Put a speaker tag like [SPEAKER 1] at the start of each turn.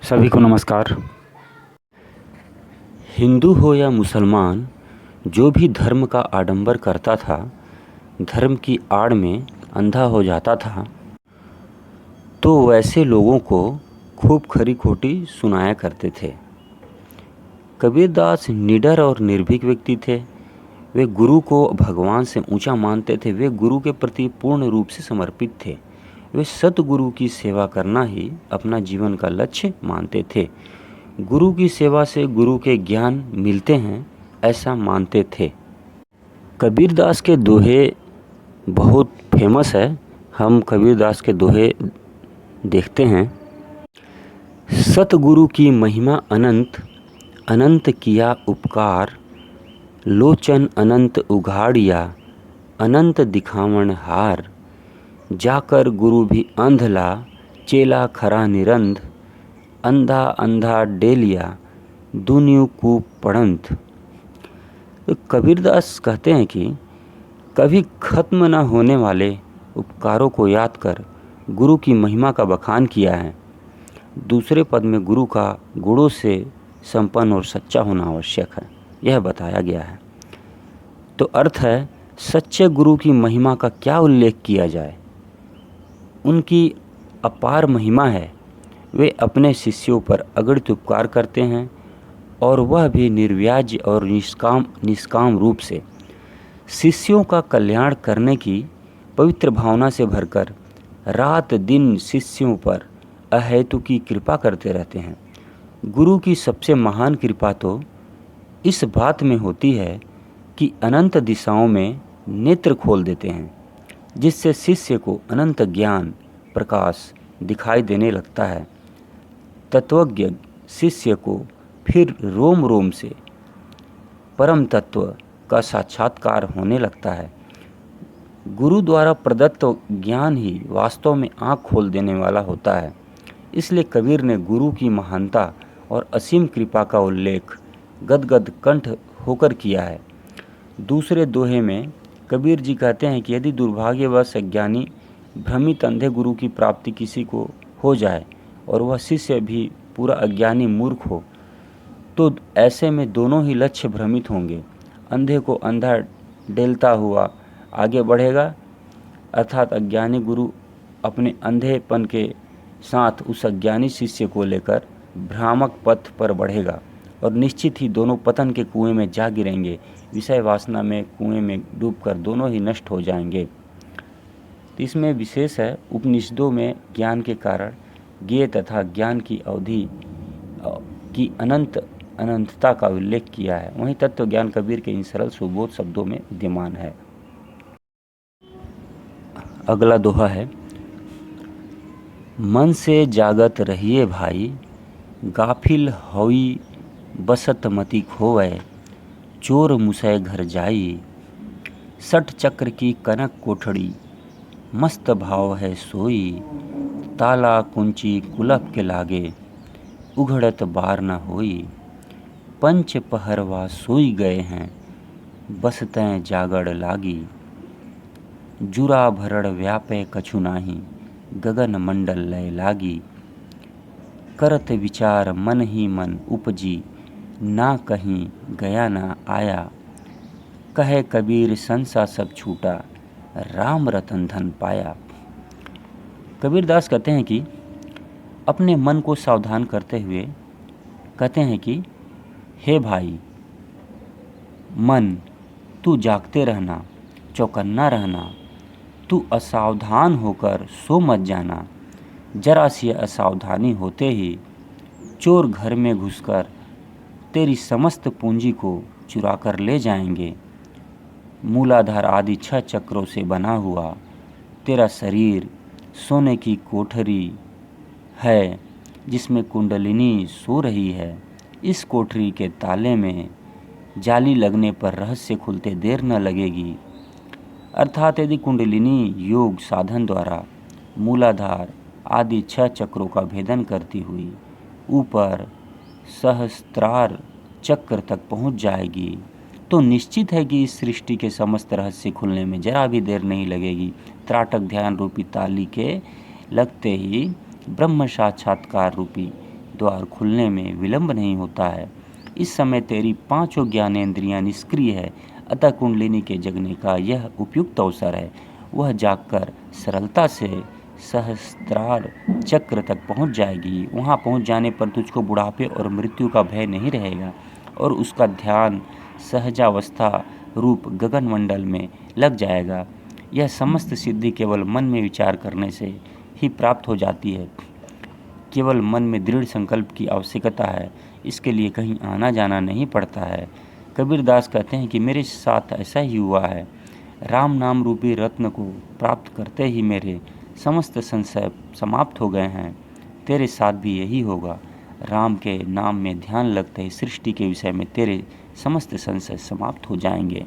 [SPEAKER 1] सभी को नमस्कार। हिंदू हो या मुसलमान, जो भी धर्म का आडंबर करता था, धर्म की आड़ में अंधा हो जाता था, तो वैसे लोगों को खूब खरी खोटी सुनाया करते थे। कबीरदास निडर और निर्भीक व्यक्ति थे। वे गुरु को भगवान से ऊंचा मानते थे। वे गुरु के प्रति पूर्ण रूप से समर्पित थे। वे सतगुरु की सेवा करना ही अपना जीवन का लक्ष्य मानते थे। गुरु की सेवा से गुरु के ज्ञान मिलते हैं, ऐसा मानते थे। कबीरदास के दोहे बहुत फेमस है। हम कबीरदास के दोहे देखते हैं। सतगुरु की महिमा अनंत, अनंत किया उपकार, लोचन अनंत उघाड़िया, अनंत दिखावन हार, जाकर गुरु भी अंधला, चेला खरा निरंध, अंधा अंधा डेलिया, दुनियु कूप पड़ंत। तो कबीरदास कहते हैं कि कभी खत्म न होने वाले उपकारों को याद कर गुरु की महिमा का बखान किया है। दूसरे पद में गुरु का गुणों से संपन्न और सच्चा होना आवश्यक है, यह बताया गया है। तो अर्थ है, सच्चे गुरु की महिमा का क्या उल्लेख किया जाए। उनकी अपार महिमा है। वे अपने शिष्यों पर अगणित उपकार करते हैं और वह भी निर्व्याज और निष्काम रूप से। शिष्यों का कल्याण करने की पवित्र भावना से भरकर रात दिन शिष्यों पर अहेतु की कृपा करते रहते हैं। गुरु की सबसे महान कृपा तो इस बात में होती है कि अनंत दिशाओं में नेत्र खोल देते हैं, जिससे शिष्य को अनंत ज्ञान प्रकाश दिखाई देने लगता है। तत्वज्ञ शिष्य को फिर रोम रोम से परम तत्व का साक्षात्कार होने लगता है। गुरु द्वारा प्रदत्त ज्ञान ही वास्तव में आँख खोल देने वाला होता है। इसलिए कबीर ने गुरु की महानता और असीम कृपा का उल्लेख गदगद कंठ होकर किया है। दूसरे दोहे में कबीर जी कहते हैं कि यदि दुर्भाग्यवश अज्ञानी भ्रमित अंधे गुरु की प्राप्ति किसी को हो जाए और वह शिष्य भी पूरा अज्ञानी मूर्ख हो, तो ऐसे में दोनों ही लक्ष्य भ्रमित होंगे। अंधे को अंधा डेलता हुआ आगे बढ़ेगा, अर्थात अज्ञानी गुरु अपने अंधेपन के साथ उस अज्ञानी शिष्य को लेकर भ्रामक पथ पर बढ़ेगा और निश्चित ही दोनों पतन के कुएं में जा गिरेंगे। विषय वासना में कुएं में डूबकर दोनों ही नष्ट हो जाएंगे। तो इसमें विशेष है, उपनिषदों में ज्ञान के कारण ज्ञेय तथा ज्ञान की अवधि की अनंतता का उल्लेख किया है। वहीं तत्व ज्ञान कबीर के इन सरल सुबोध शब्दों में विद्यमान है। अगला दोहा है, मन से जागत रहिए भाई, गाफिल होई बसत मति खोवै, चोर मुसै घर जाई, सठ चक्र की कनक कोठड़ी, मस्त भाव है सोई, ताला कुंची कुलप के लागे, उघड़त बार न होई, पंच पहरवा सोई गए हैं, बसतें जागड़ लागी, जुरा भरड़ व्यापे कछु नाही, गगन मंडल लय लागी, करत विचार मन ही मन उपजी, ना कहीं गया ना आया, कहे कबीर संसा सब छूटा, राम रतन धन पाया। कबीरदास कहते हैं कि अपने मन को सावधान करते हुए कहते हैं कि हे भाई मन, तू जागते रहना, चौकन्ना रहना, तू असावधान होकर सो मत जाना। जरा सी असावधानी होते ही चोर घर में घुसकर तेरी समस्त पूंजी को चुरा कर ले जाएंगे। मूलाधार आदि 6 चक्रों से बना हुआ तेरा शरीर सोने की कोठरी है, जिसमें कुंडलिनी सो रही है। इस कोठरी के ताले में जाली लगने पर रहस्य खुलते देर न लगेगी। अर्थात यदि कुंडलिनी योग साधन द्वारा मूलाधार आदि 6 चक्रों का भेदन करती हुई ऊपर सहस्त्रार चक्र तक पहुंच जाएगी, तो निश्चित है कि इस सृष्टि के समस्त रहस्य खुलने में जरा भी देर नहीं लगेगी। त्राटक ध्यान रूपी ताली के लगते ही ब्रह्म साक्षात्कार रूपी द्वार खुलने में विलंब नहीं होता है। इस समय तेरी पांचों ज्ञानेंद्रियां निष्क्रिय है, अतः कुंडलिनी के जगने का यह उपयुक्त अवसर है। वह जागकर सरलता से सहस्त्रार चक्र तक पहुंच जाएगी। वहां पहुंच जाने पर तुझको बुढ़ापे और मृत्यु का भय नहीं रहेगा और उसका ध्यान सहजावस्था रूप गगन मंडल में लग जाएगा। यह समस्त सिद्धि केवल मन में विचार करने से ही प्राप्त हो जाती है। केवल मन में दृढ़ संकल्प की आवश्यकता है, इसके लिए कहीं आना जाना नहीं पड़ता है। कबीरदास कहते हैं कि मेरे साथ ऐसा ही हुआ है। राम नाम रूपी रत्न को प्राप्त करते ही मेरे समस्त संशय समाप्त हो गए हैं। तेरे साथ भी यही होगा। राम के नाम में ध्यान लगते ही सृष्टि के विषय में तेरे समस्त संशय समाप्त हो जाएंगे।